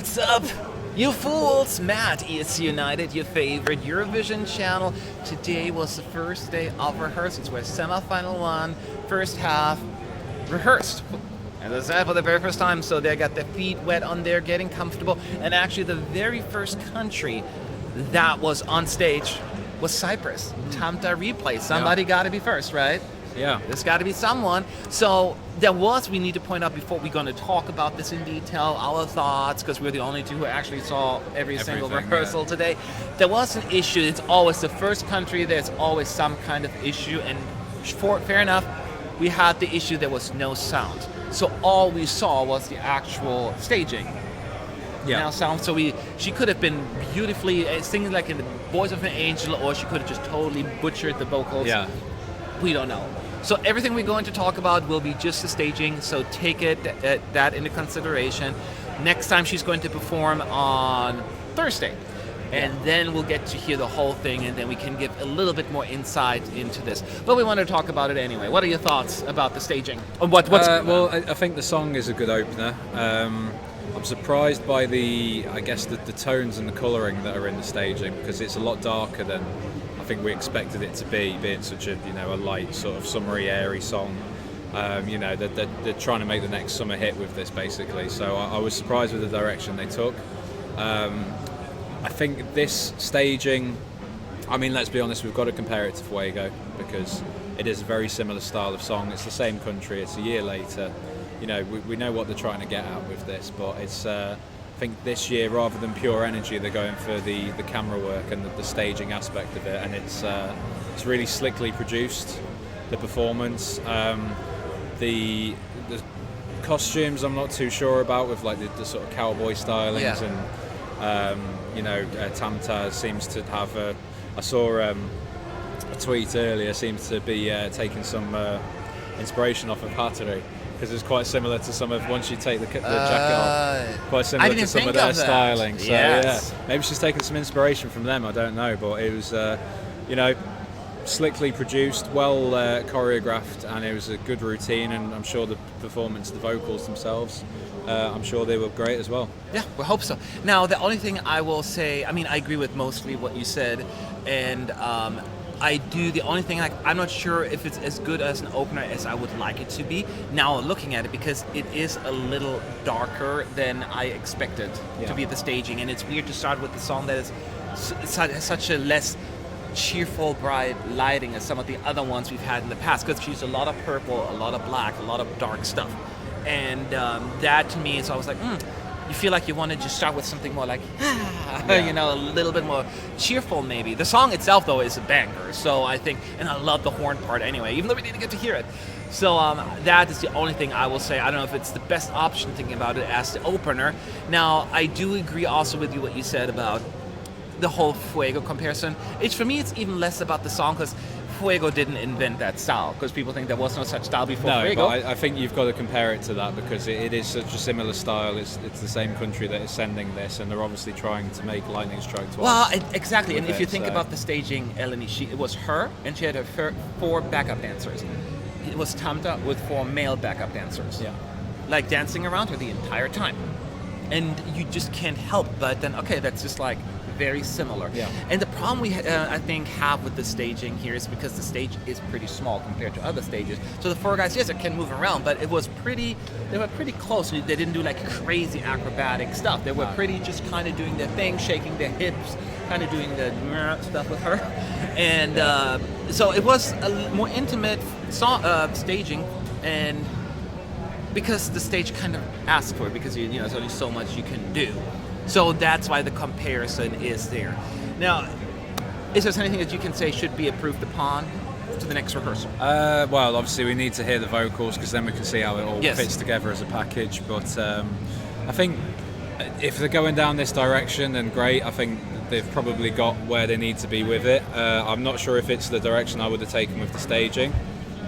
What's up, you fools? Matt, ESC United, your favorite Eurovision channel. Today was the first day of rehearsals. We're semi-final one, first half, rehearsed. As I said, for the very first time, so they got their feet wet on there, getting comfortable. And actually, the very first country that was on stage was Cyprus. Tamta replay. Somebody got to be first, right? Yeah. There's got to be someone. So we need to point out before we're going to talk about this in detail, our thoughts, because we're the only two who actually saw every single rehearsal today. There was an issue. It's always the first country. There's always some kind of issue. And fair enough, we had the issue there was no sound. So all we saw was the actual staging. Yeah. Now sound. So she could have been beautifully singing like in the Voice of an Angel, or she could have just totally butchered the vocals. Yeah. We don't know. So everything we're going to talk about will be just the staging, so take that into consideration. Next time she's going to perform on Thursday, and then we'll get to hear the whole thing, and then we can give a little bit more insight into this. But we want to talk about it anyway. What are your thoughts about the staging? Well, I think the song is a good opener. I'm surprised by the tones and the colouring that are in the staging, because it's a lot darker than I think we expected it to be, being such a a light sort of summery, airy song. They're trying to make the next summer hit with this basically. So I was surprised with the direction they took. I think this staging, let's be honest, we've got to compare it to Fuego because it is a very similar style of song. It's the same country. It's a year later. We know what they're trying to get at with this, but it's. I think this year, rather than pure energy, they're going for the camera work and the staging aspect of it, and it's really slickly produced. The performance, the costumes, I'm not too sure about with like the sort of cowboy stylings, and Tamta seems to have I saw a tweet earlier, seems to be taking some inspiration off of Hattori. Because it's quite similar to some of, once you take the jacket off, quite similar to some of their styling. So yeah, maybe she's taken some inspiration from them, I don't know. But it was, slickly produced, well choreographed, and it was a good routine, and I'm sure the performance, the vocals themselves, I'm sure they were great as well. Yeah, we hope so. Now, the only thing I will say, I agree with mostly what you said, and the only thing, I'm not sure if it's as good as an opener as I would like it to be now looking at it, because it is a little darker than I expected to be at the staging, and it's weird to start with the song that is such a less cheerful, bright lighting as some of the other ones we've had in the past, because she's a lot of purple, a lot of black, a lot of dark stuff, and that to me is always like, you feel like you want to just start with something more like, a little bit more cheerful maybe. The song itself, though, is a banger. So I think, and I love the horn part anyway, even though we didn't get to hear it. So that is the only thing I will say. I don't know if it's the best option thinking about it as the opener. Now, I do agree also with you what you said about the whole Fuego comparison. For me, it's even less about the song, because Fuego didn't invent that style, because people think there was no such style before Fuego. But I think you've got to compare it to that, because it is such a similar style. It's the same country that is sending this, and they're obviously trying to make lightning strike twice. Well, exactly. And if you think about the staging, Eleni, it was her, and she had her 4 backup dancers. It was Tamta with 4 male backup dancers. Yeah. Like dancing around her the entire time. And you just can't help but then, that's just like very similar. Yeah. And the problem we I think have with the staging here is because the stage is pretty small compared to other stages. So the 4 guys, yes, they can move around, but they were pretty close. They didn't do like crazy acrobatic stuff. They were pretty just kind of doing their thing, shaking their hips, kind of doing the stuff with her. And so it was a more intimate staging, and because the stage kind of asks for it, because there's only so much you can do. So that's why the comparison is there. Now, is there anything that you can say should be improved upon to the next rehearsal? Well, obviously we need to hear the vocals, because then we can see how it all fits together as a package. But I think if they're going down this direction, then great. I think they've probably got where they need to be with it. I'm not sure if it's the direction I would have taken with the staging.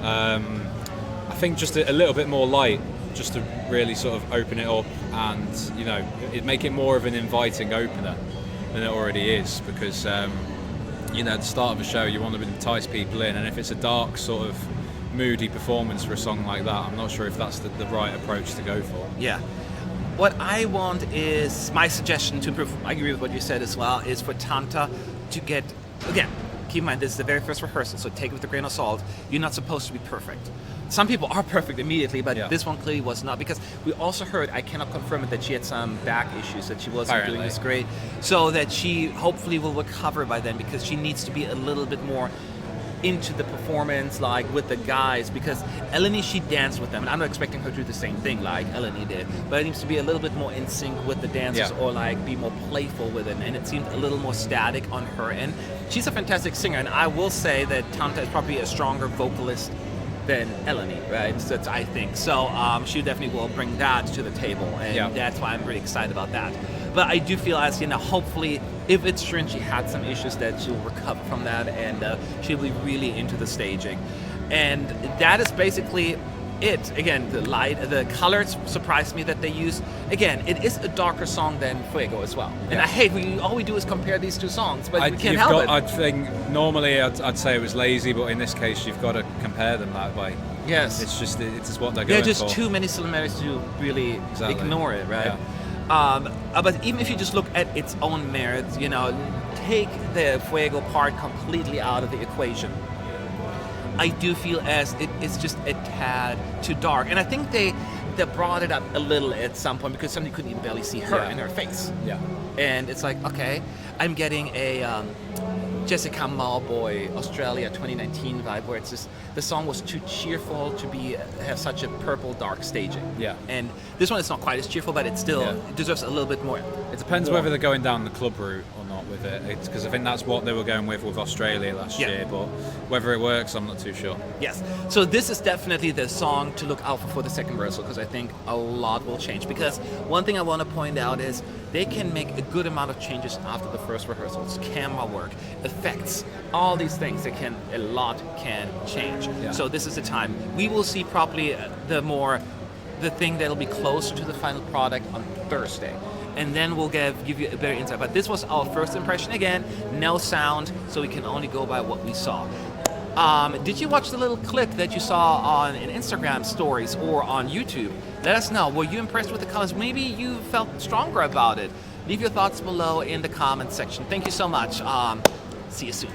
I think just a little bit more light, just to really sort of open it up, and it'd make it more of an inviting opener than it already is, because at the start of a show you want to entice people in, and if it's a dark sort of moody performance for a song like that, I'm not sure if that's the right approach to go for. Yeah. what I want is my suggestion to improve. I agree with what you said as well. Is for Tamta to get again. Keep in mind this is the very first rehearsal, so take it with a grain of salt. You're not supposed to be perfect. Some people are perfect immediately, but this one clearly was not, because we also heard, I cannot confirm it, that she had some back issues, that she wasn't doing this great. So that she hopefully will recover by then, because she needs to be a little bit more into the performance, like with the guys, because Eleni, she danced with them, and I'm not expecting her to do the same thing like Eleni did, but it needs to be a little bit more in sync with the dancers, or like be more playful with them, and it seemed a little more static on her end. She's a fantastic singer, and I will say that Tamta is probably a stronger vocalist than Eleni, right? So I think so. She definitely will bring that to the table, and that's why I'm really excited about that. But I do feel as, hopefully, if it's true and she had some issues, that she'll recover from that, and she'll be really into the staging. And that is basically it. Again, the colors surprised me that they use. Again, it is a darker song than Fuego as well. And I hate, all we do is compare these two songs, but we can't help it. I think normally I'd say it was lazy, but in this case you've got to compare them that way. Yes. It's just what they're going for. There are just too many similarities to really ignore it, right? Yeah. But even if you just look at its own merits, take the Fuego part completely out of the equation, I do feel as it is just a tad too dark. And I think they brought it up a little at some point, because somebody couldn't even barely see her in her face. Yeah. And it's like, okay, I'm getting a Jessica Malboy Australia 2019 vibe, where it's just the song was too cheerful to have such a purple dark staging. Yeah. And this one is not quite as cheerful, but it still deserves a little bit more. It depends whether they're going down the club route or not with it, because I think that's what they were going with Australia last year, but whether it works, I'm not too sure. Yes. So this is definitely the song to look out for the second rehearsal, because I think a lot will change. Because one thing I want to point out is they can make a good amount of changes after the first rehearsals. Camera work, effects, all these things, a lot can change. Yeah. So this is the time. We will see probably the thing that'll be closer to the final product on Thursday. And then we'll give you a better insight. But this was our first impression. Again, no sound, so we can only go by what we saw. Did you watch the little clip that you saw on Instagram stories or on YouTube? Let us know. Were you impressed with the colors? Maybe you felt stronger about it. Leave your thoughts below in the comment section. Thank you so much. See you soon.